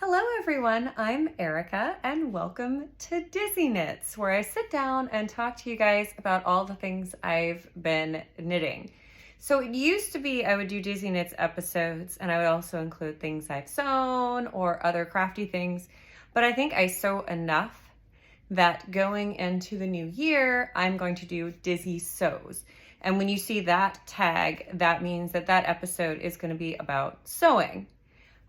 Hello everyone, I'm Erica and welcome to Dizzyknits, where I sit down and talk to you guys about all the things I've been knitting. So it used to be I would do Dizzyknits episodes and I would also include things I've sewn or other crafty things, but I think I sew enough that going into the new year, I'm going to do Dizzy Sews. And when you see that tag, that means that that episode is going to be about sewing.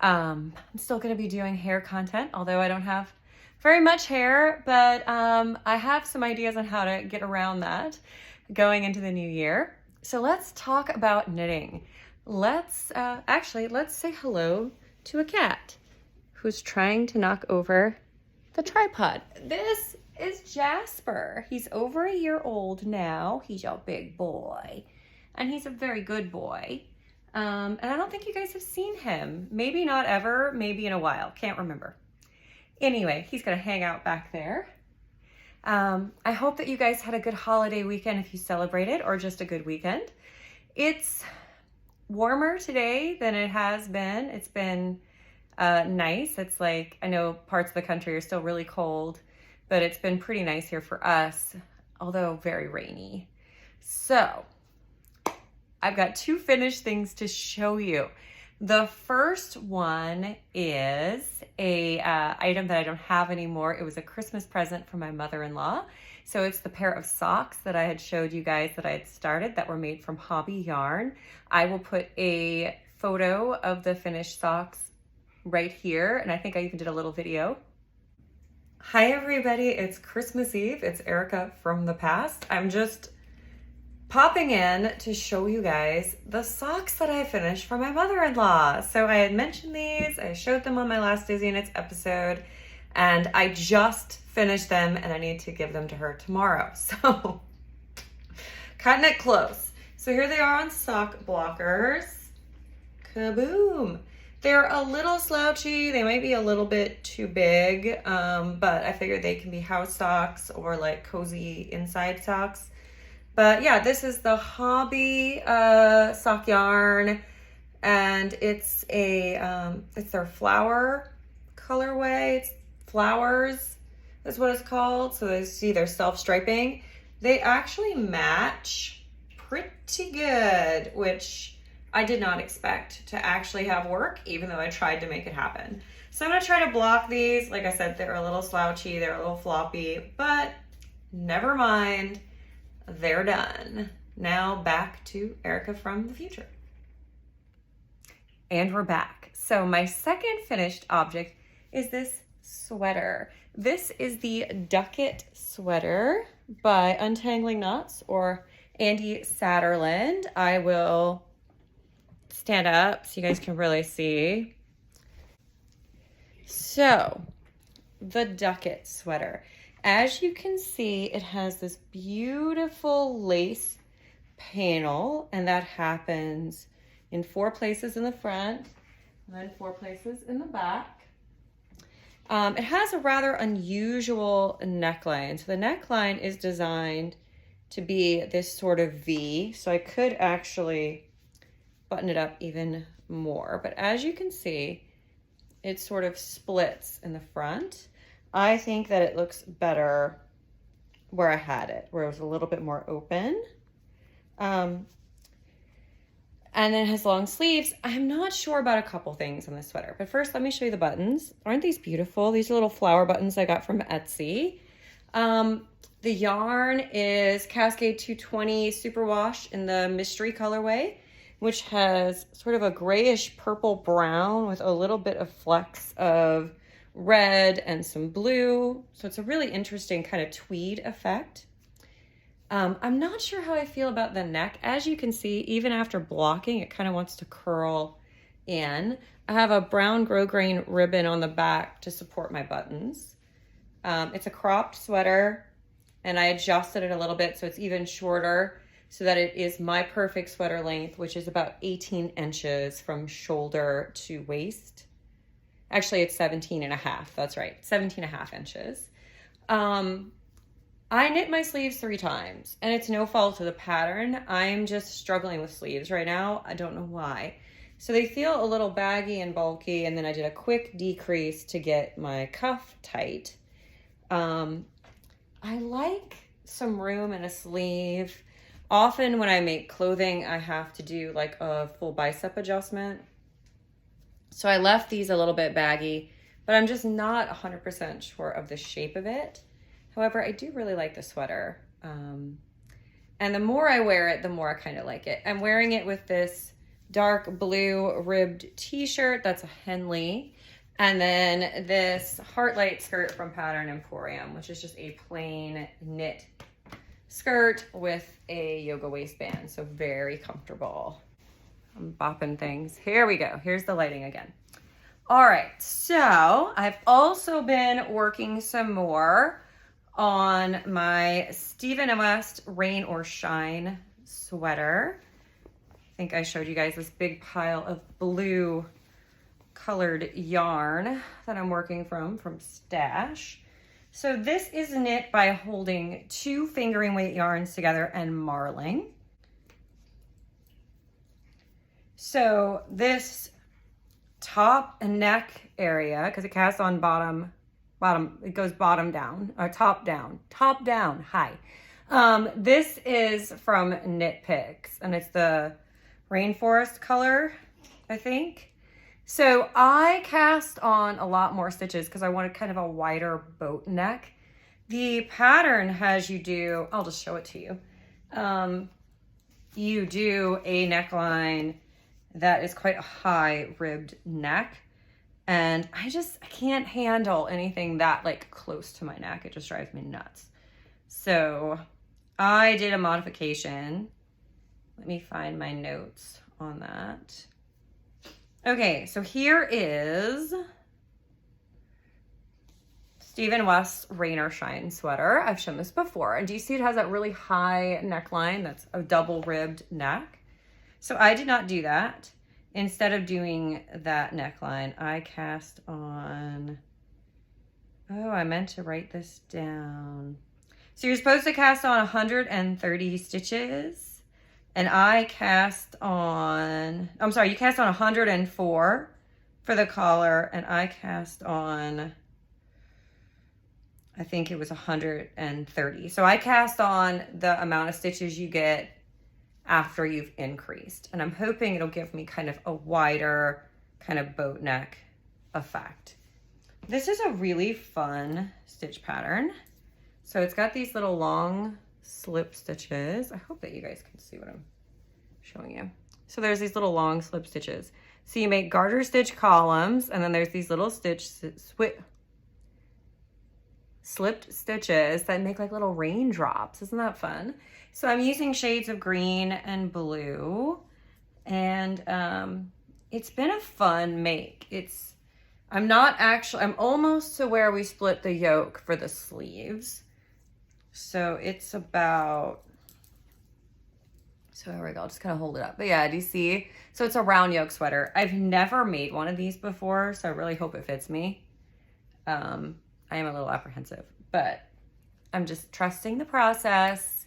I'm still going to be doing hair content, although I don't have very much hair, but I have some ideas on how to get around that going into the new year. So let's talk about knitting. Let's say hello to a cat who's trying to knock over the tripod. This is Jasper. He's over a year old now. He's a big boy, and he's a very good boy. And I don't think you guys have seen him. Maybe not ever, maybe in a while. Can't remember. Anyway, he's going to hang out back there. I hope that you guys had a good holiday weekend if you celebrated, or just a good weekend. It's warmer today than it has been. It's been nice. It's like, I know parts of the country are still really cold, but it's been pretty nice here for us, although very rainy. So I've got two finished things to show you. The first one is a item that I don't have anymore. It was a Christmas present from my mother-in-law. So it's the pair of socks that I had showed you guys that I had started that were made from hobby yarn. I will put a photo of the finished socks right here, and I think I even did a little video. Hi everybody, it's Christmas Eve. It's Erica from the past. I'm just popping in to show you guys the socks that I finished for my mother-in-law. So I had mentioned these, I showed them on my last Dizzyknits episode, and I just finished them and I need to give them to her tomorrow. So cutting it close. So here they are on sock blockers. Kaboom. They're a little slouchy. They might be a little bit too big, but I figured they can be house socks or like cozy inside socks. But yeah, this is the hobby sock yarn, and it's their flower colorway. It's flowers, that's what it's called. So you see their self-striping. They actually match pretty good, which I did not expect to actually have work, even though I tried to make it happen. So I'm gonna try to block these. Like I said, they're a little slouchy, they're a little floppy, but never mind. They're done. Now back to Erica from the future. And we're back. So my second finished object is this sweater. This is the Ducket sweater by Untangling Knots or Andy Satterland. I will stand up so you guys can really see. So the Ducket sweater. As you can see, it has this beautiful lace panel, and that happens in 4 places in the front and then 4 places in the back. It has a rather unusual neckline. So the neckline is designed to be this sort of V, so I could actually button it up even more. But as you can see, it sort of splits in the front. I think that it looks better where I had it, where it was a little bit more open. And then it has long sleeves. I'm not sure about a couple things on this sweater, but first let me show you the buttons. Aren't these beautiful? These are little flower buttons I got from Etsy. The yarn is Cascade 220 Superwash in the Mystery colorway, which has sort of a grayish purple brown with a little bit of flecks of red and some blue. So it's a really interesting kind of tweed effect. I'm not sure how I feel about the neck. As you can see, even after blocking, it kind of wants to curl in. I have a brown grosgrain ribbon on the back to support my buttons. It's a cropped sweater, and I adjusted it a little bit so it's even shorter so that it is my perfect sweater length, which is about 18 inches from shoulder to waist. Actually, it's 17.5. That's right, 17.5 inches. I knit my sleeves 3 times, and it's no fault of the pattern. I'm just struggling with sleeves right now. I don't know why. So they feel a little baggy and bulky, and then I did a quick decrease to get my cuff tight. I like some room in a sleeve. Often when I make clothing, I have to do like a full bicep adjustment. So I left these a little bit baggy, but I'm just not 100% sure of the shape of it. However, I do really like the sweater. And the more I wear it, the more I kind of like it. I'm wearing it with this dark blue ribbed t-shirt. That's a Henley. And then this Heartlight skirt from Pattern Emporium, which is just a plain knit skirt with a yoga waistband. So very comfortable. I'm bopping things. Here we go. Here's the lighting again. All right. So I've also been working some more on my Stephen & West Rain or Shine sweater. I think I showed you guys this big pile of blue colored yarn that I'm working from Stash. So this is knit by holding 2 fingering weight yarns together and marling. So this top and neck area, because it casts on bottom, it goes bottom down, or top down, high. This is from Knit Picks, and it's the rainforest color, I think. So I cast on a lot more stitches because I wanted kind of a wider boat neck. The pattern has you do, I'll just show it to you. You do a neckline that is quite a high ribbed neck. And I can't handle anything that like close to my neck. It just drives me nuts. So I did a modification. Let me find my notes on that. Okay, so here is Stephen West Rain or Shine sweater. I've shown this before. And do you see it has that really high neckline? That's a double ribbed neck. So I did not do that. Instead of doing that neckline, I cast on, oh, I meant to write this down. So you're supposed to cast on 130 stitches. And I cast on, I'm sorry, you cast on 104 for the collar, and I cast on, I think it was 130. So I cast on the amount of stitches you get after you've increased. And I'm hoping it'll give me kind of a wider kind of boat neck effect. This is a really fun stitch pattern. So it's got these little long slip stitches. I hope that you guys can see what I'm showing you. So there's these little long slip stitches. So you make garter stitch columns, and then there's these little slipped stitches that make like little raindrops. Isn't that fun? So I'm using shades of green and blue, and it's been a fun make. I'm almost to where we split the yoke for the sleeves. So it's about, so there we go, I'll just kind of hold it up. But yeah, do you see? So it's a round yoke sweater. I've never made one of these before, so I really hope it fits me. I am a little apprehensive, but I'm just trusting the process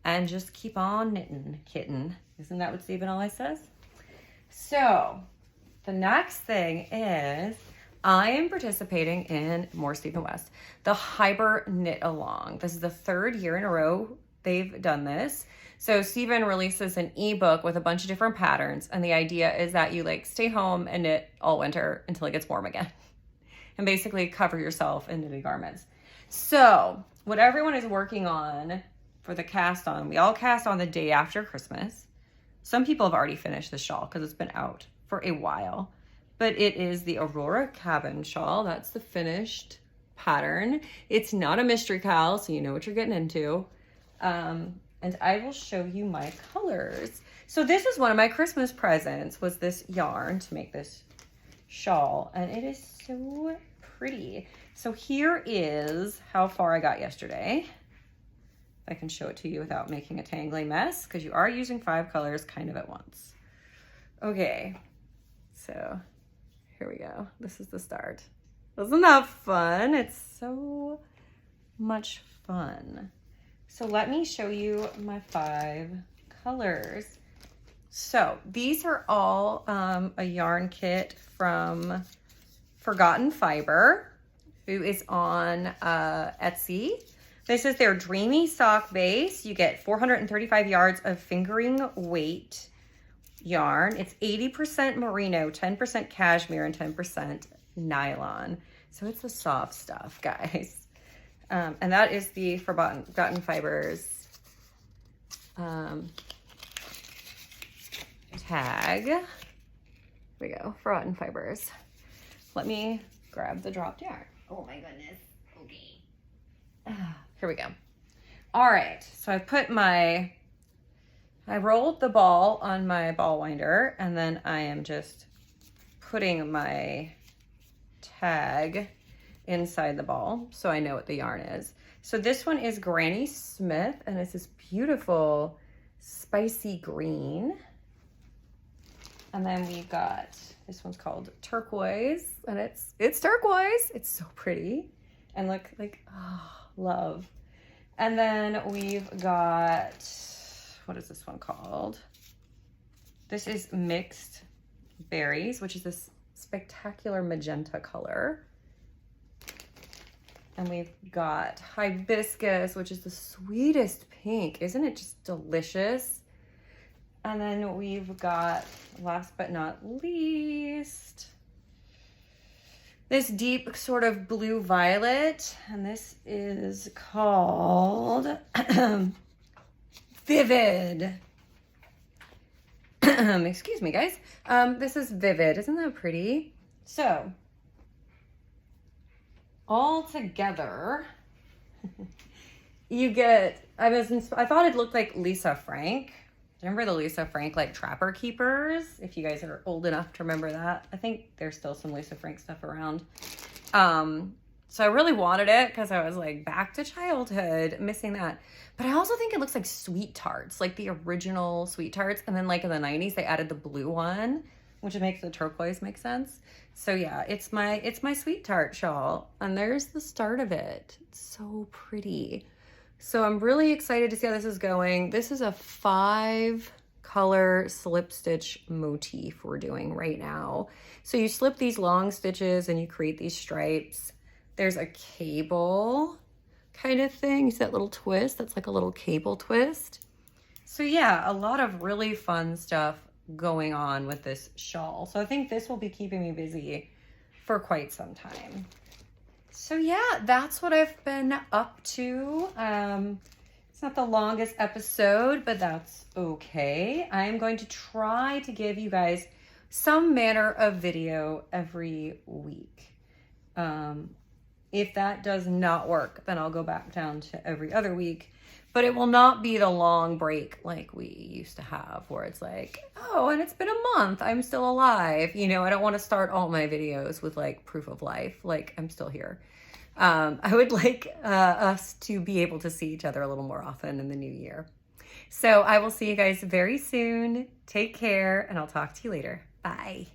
and just keep on knitting, kitten. Isn't that what Stephen always says? So the next thing is I am participating in more Stephen West, the hiberknitalong. This is the 3rd year in a row they've done this. So Stephen releases an ebook with a bunch of different patterns, and the idea is that you like stay home and knit all winter until it gets warm again, and basically cover yourself in knitted garments. So what everyone is working on for the cast on, we all cast on the day after Christmas. Some people have already finished the shawl because it's been out for a while. But it is the Aurora cabin shawl. That's the finished pattern. It's not a mystery cowl, so you know what you're getting into. And I will show you my colors. So this is one of my Christmas presents, was this yarn to make this shawl. And it is so pretty. So here is how far I got yesterday. I can show it to you without making a tangly mess, because you are using 5 colors kind of at once. Okay, so here we go. This is the start. Isn't that fun? It's so much fun. So let me show you my 5 colors. So these are all a yarn kit from Forgotten Fiber, who is on Etsy. This is their Dreamy Sock Base. You get 435 yards of fingering weight yarn. It's 80% merino, 10% cashmere, and 10% nylon. So it's the soft stuff, guys. And that is the Forgotten Fibers tag. Here we go, Forgotten Fibers. Let me grab the dropped yarn. Oh my goodness. Okay. Here we go. All right, so I rolled the ball on my ball winder, and then I am just putting my tag inside the ball so I know what the yarn is. So this one is Granny Smith, and it's this beautiful spicy green. And then we've got, this one's called Turquoise, and it's turquoise. It's so pretty. And look, like, oh, love. And then we've got, what is this one called? This is Mixed Berries, which is this spectacular magenta color. And we've got Hibiscus, which is the sweetest pink. Isn't it just delicious? And then we've got, last but not least, this deep sort of blue violet. And this is called Vivid. Excuse me, guys. This is Vivid. Isn't that pretty? So, all together, you get, I thought it looked like Lisa Frank. Remember the Lisa Frank, like, Trapper Keepers? If you guys are old enough to remember that. I think there's still some Lisa Frank stuff around. So I really wanted it because I was like, back to childhood, missing that. But I also think it looks like Sweet Tarts, like the original Sweet Tarts. And then, like, in the 90s, they added the blue one, which makes the turquoise make sense. So yeah, it's my Sweet Tart shawl. And there's the start of it. It's so pretty. So I'm really excited to see how this is going. This is a 5-color slip stitch motif we're doing right now. So you slip these long stitches and you create these stripes. There's a cable kind of thing. You see that little twist? That's like a little cable twist. So yeah, a lot of really fun stuff going on with this shawl. So I think this will be keeping me busy for quite some time. So yeah, that's what I've been up to. It's not the longest episode, but that's okay. I am going to try to give you guys some manner of video every week. If that does not work, then I'll go back down to every other week. But it will not be the long break like we used to have, where it's like, oh, and it's been a month, I'm still alive. You know, I don't want to start all my videos with like proof of life, like I'm still here. I would like us to be able to see each other a little more often in the new year. So I will see you guys very soon. Take care, and I'll talk to you later. Bye.